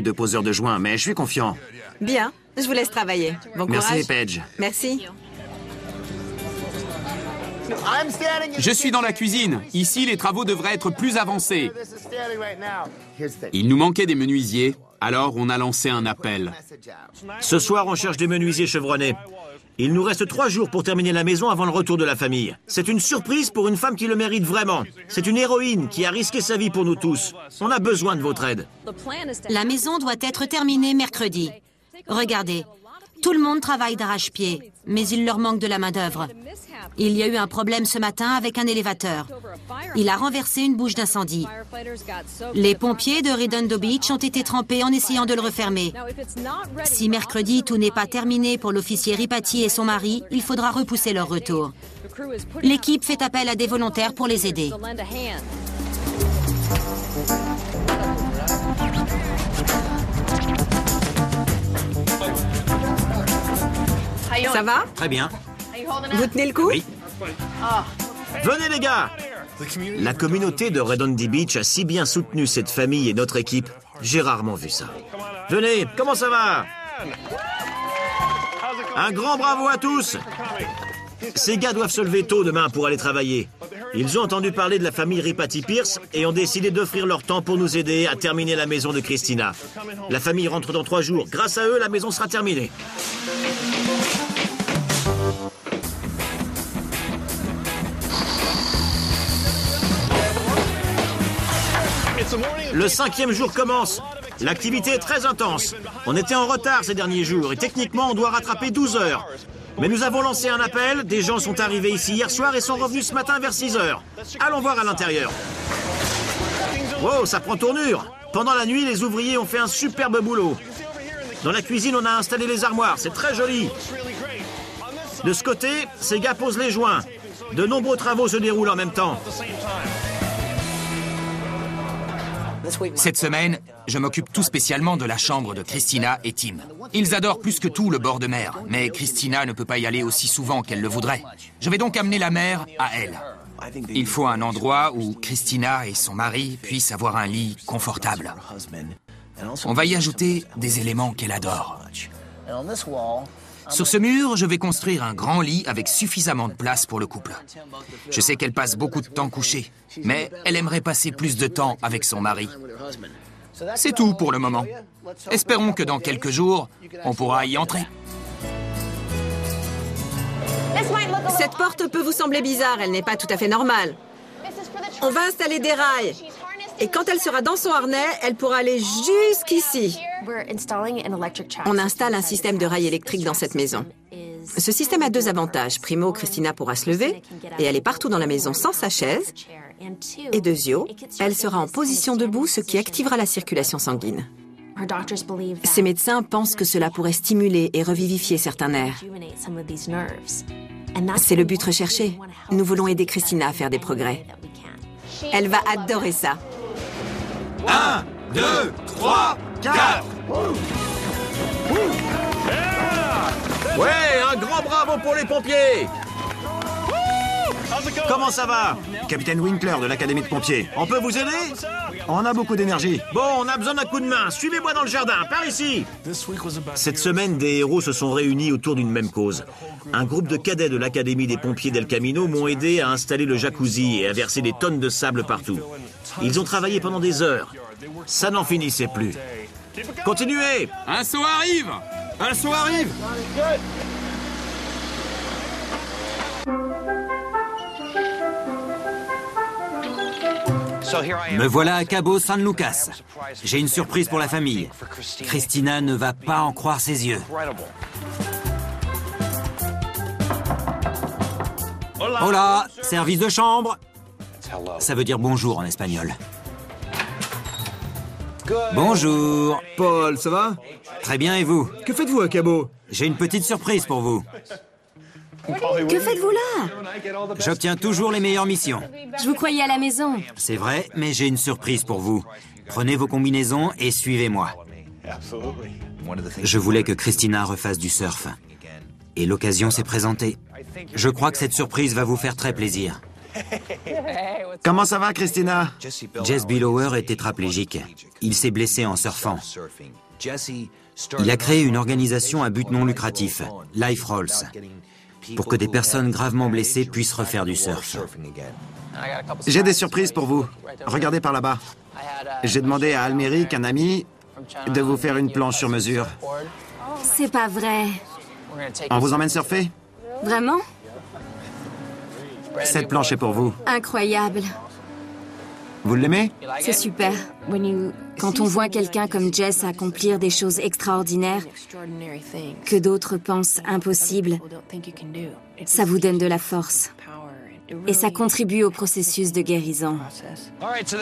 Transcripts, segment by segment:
de poseur de joint, mais je suis confiant. Bien, je vous laisse travailler. Bon courage. Merci, Paige. Merci. Je suis dans la cuisine. Ici, les travaux devraient être plus avancés. Il nous manquait des menuisiers, alors on a lancé un appel. Ce soir, on cherche des menuisiers chevronnés. Il nous reste 3 jours pour terminer la maison avant le retour de la famille. C'est une surprise pour une femme qui le mérite vraiment. C'est une héroïne qui a risqué sa vie pour nous tous. On a besoin de votre aide. La maison doit être terminée mercredi. Regardez, tout le monde travaille d'arrache-pied, mais il leur manque de la main-d'œuvre. Il y a eu un problème ce matin avec un élévateur. Il a renversé une bouche d'incendie. Les pompiers de Redondo Beach ont été trempés en essayant de le refermer. Si mercredi tout n'est pas terminé pour l'officier Ripati et son mari, il faudra repousser leur retour. L'équipe fait appel à des volontaires pour les aider. Ça va? Très bien. Vous tenez le coup? Oui. Venez les gars! La communauté de Redondo Beach a si bien soutenu cette famille et notre équipe. J'ai rarement vu ça. Venez, comment ça va? Un grand bravo à tous! Ces gars doivent se lever tôt demain pour aller travailler. Ils ont entendu parler de la famille Ripati Pierce et ont décidé d'offrir leur temps pour nous aider à terminer la maison de Christina. La famille rentre dans 3 jours. Grâce à eux, la maison sera terminée. Le 5e jour commence. L'activité est très intense. On était en retard ces derniers jours et techniquement on doit rattraper 12 heures. Mais nous avons lancé un appel, des gens sont arrivés ici hier soir et sont revenus ce matin vers 6 heures. Allons voir à l'intérieur. Wow, ça prend tournure. Pendant la nuit, les ouvriers ont fait un superbe boulot. Dans la cuisine, on a installé les armoires, c'est très joli. De ce côté, ces gars posent les joints. De nombreux travaux se déroulent en même temps. Cette semaine, je m'occupe tout spécialement de la chambre de Christina et Tim. Ils adorent plus que tout le bord de mer, mais Christina ne peut pas y aller aussi souvent qu'elle le voudrait. Je vais donc amener la mer à elle. Il faut un endroit où Christina et son mari puissent avoir un lit confortable. On va y ajouter des éléments qu'elle adore. Sur ce mur, je vais construire un grand lit avec suffisamment de place pour le couple. Je sais qu'elle passe beaucoup de temps couchée, mais elle aimerait passer plus de temps avec son mari. C'est tout pour le moment. Espérons que dans quelques jours, on pourra y entrer. Cette porte peut vous sembler bizarre, elle n'est pas tout à fait normale. On va installer des rails. Et quand elle sera dans son harnais, elle pourra aller jusqu'ici. On installe un système de rails électriques dans cette maison. Ce système a 2 avantages. Primo, Christina pourra se lever et aller partout dans la maison sans sa chaise. Et deuxio, elle sera en position debout, ce qui activera la circulation sanguine. Ces médecins pensent que cela pourrait stimuler et revivifier certains nerfs. C'est le but recherché. Nous voulons aider Christina à faire des progrès. Elle va adorer ça. 1, 2, 3, 4. Ouais, un grand bravo pour les pompiers. Comment ça va? Capitaine Winkler de l'Académie de pompiers. On peut vous aider? On a beaucoup d'énergie. Bon, on a besoin d'un coup de main. Suivez-moi dans le jardin, par ici. Cette semaine, des héros se sont réunis autour d'une même cause. Un groupe de cadets de l'Académie des pompiers d'El Camino m'ont aidé à installer le jacuzzi et à verser des tonnes de sable partout. Ils ont travaillé pendant des heures. Ça n'en finissait plus. Continuez! Un saut arrive! Un saut arrive! Me voilà à Cabo San Lucas. J'ai une surprise pour la famille. Christina ne va pas en croire ses yeux. Hola, service de chambre. Ça veut dire bonjour en espagnol. Bonjour. Paul, ça va? Très bien, et vous? Que faites-vous à Cabo? J'ai une petite surprise pour vous. Que faites-vous là? J'obtiens toujours les meilleures missions. Je vous croyais à la maison. C'est vrai, mais j'ai une surprise pour vous. Prenez vos combinaisons et suivez-moi. Je voulais que Christina refasse du surf. Et l'occasion s'est présentée. Je crois que cette surprise va vous faire très plaisir. Comment ça va, Christina? Jess Billower est tétraplégique. Il s'est blessé en surfant. Il a créé une organisation à but non lucratif, Life Rolls, pour que des personnes gravement blessées puissent refaire du surf. J'ai des surprises pour vous. Regardez par là-bas. J'ai demandé à Almeric, un ami, de vous faire une planche sur mesure. C'est pas vrai. On vous emmène surfer? Vraiment? Cette planche est pour vous. Incroyable. Vous l'aimez? C'est super. Quand on voit quelqu'un comme Jess accomplir des choses extraordinaires que d'autres pensent impossibles, ça vous donne de la force. Et ça contribue au processus de guérison.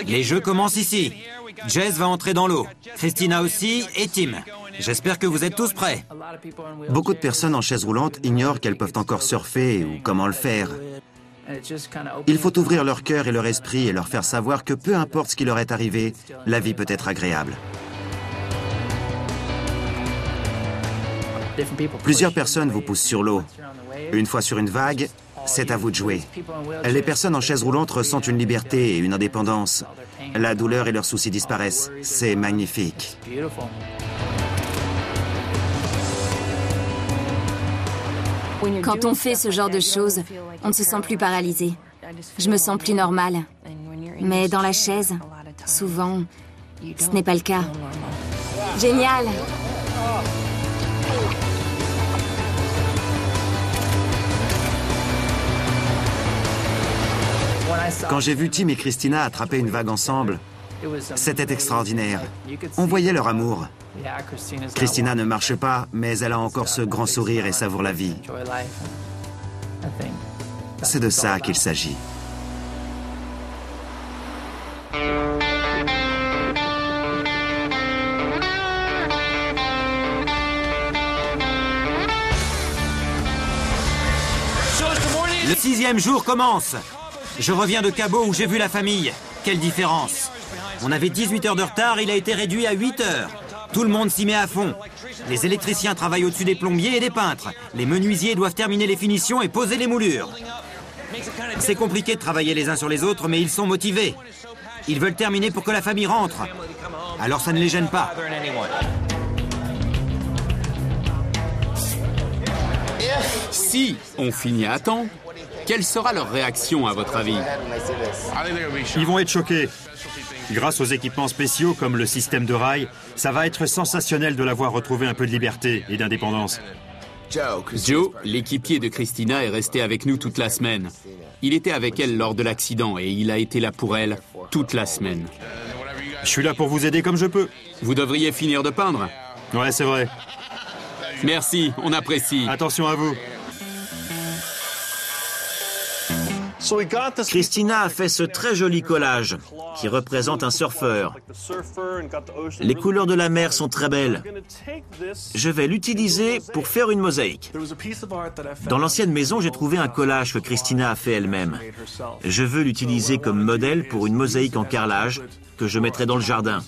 Les jeux commencent ici. Jess va entrer dans l'eau. Christina aussi et Tim. J'espère que vous êtes tous prêts. Beaucoup de personnes en chaise roulante ignorent qu'elles peuvent encore surfer ou comment le faire. Il faut ouvrir leur cœur et leur esprit et leur faire savoir que peu importe ce qui leur est arrivé, la vie peut être agréable. Plusieurs personnes vous poussent sur l'eau. Une fois sur une vague, c'est à vous de jouer. Les personnes en chaise roulante ressentent une liberté et une indépendance. La douleur et leurs soucis disparaissent. C'est magnifique. Quand on fait ce genre de choses, on ne se sent plus paralysé. Je me sens plus normale. Mais dans la chaise, souvent, ce n'est pas le cas. Génial! Quand j'ai vu Tim et Christina attraper une vague ensemble, c'était extraordinaire. On voyait leur amour. Christina ne marche pas, mais elle a encore ce grand sourire et savoure la vie. C'est de ça qu'il s'agit. Le 6e jour commence. Je reviens de Cabo où j'ai vu la famille. Quelle différence! On avait 18 heures de retard, il a été réduit à 8 heures. Tout le monde s'y met à fond. Les électriciens travaillent au-dessus des plombiers et des peintres. Les menuisiers doivent terminer les finitions et poser les moulures. C'est compliqué de travailler les uns sur les autres, mais ils sont motivés. Ils veulent terminer pour que la famille rentre. Alors ça ne les gêne pas. Si on finit à temps, quelle sera leur réaction à votre avis? Ils vont être choqués. Grâce aux équipements spéciaux comme le système de rail, ça va être sensationnel de la voir retrouver un peu de liberté et d'indépendance. Joe, l'équipier de Christina, est resté avec nous toute la semaine. Il était avec elle lors de l'accident et il a été là pour elle toute la semaine. Je suis là pour vous aider comme je peux. Vous devriez finir de peindre. Ouais, c'est vrai. Merci, on apprécie. Attention à vous. Christina a fait ce très joli collage qui représente un surfeur. Les couleurs de la mer sont très belles. Je vais l'utiliser pour faire une mosaïque. Dans l'ancienne maison, j'ai trouvé un collage que Christina a fait elle-même. Je veux l'utiliser comme modèle pour une mosaïque en carrelage que je mettrai dans le jardin.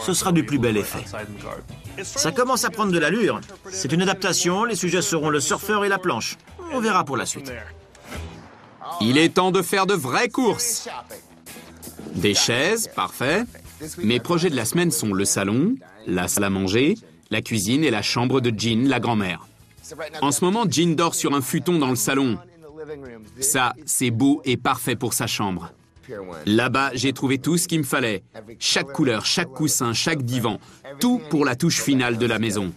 Ce sera du plus bel effet. Ça commence à prendre de l'allure. C'est une adaptation, les sujets seront le surfeur et la planche. On verra pour la suite. Il est temps de faire de vraies courses. Des chaises, parfait. Mes projets de la semaine sont le salon, la salle à manger, la cuisine et la chambre de Jean, la grand-mère. En ce moment, Jean dort sur un futon dans le salon. Ça, c'est beau et parfait pour sa chambre. Là-bas, j'ai trouvé tout ce qu'il me fallait. Chaque couleur, chaque coussin, chaque divan. Tout pour la touche finale de la maison.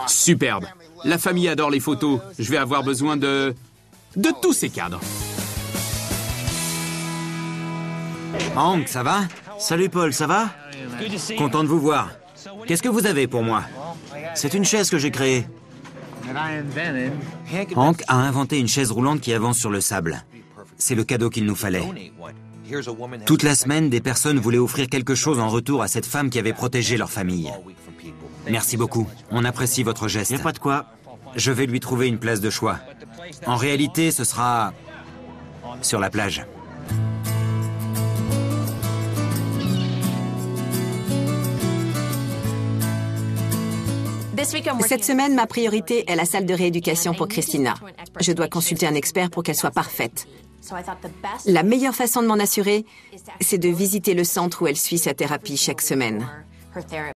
Superbe. La famille adore les photos. Je vais avoir besoin de tous ces cadres. Hank, ça va? Salut Paul, ça va? Content de vous voir. Qu'est-ce que vous avez pour moi? C'est une chaise que j'ai créée. Hank a inventé une chaise roulante qui avance sur le sable. C'est le cadeau qu'il nous fallait. Toute la semaine, des personnes voulaient offrir quelque chose en retour à cette femme qui avait protégé leur famille. Merci beaucoup. On apprécie votre geste. Y a pas de quoi. Je vais lui trouver une place de choix. En réalité, ce sera sur la plage. Cette semaine, ma priorité est la salle de rééducation pour Christina. Je dois consulter un expert pour qu'elle soit parfaite. La meilleure façon de m'en assurer, c'est de visiter le centre où elle suit sa thérapie chaque semaine.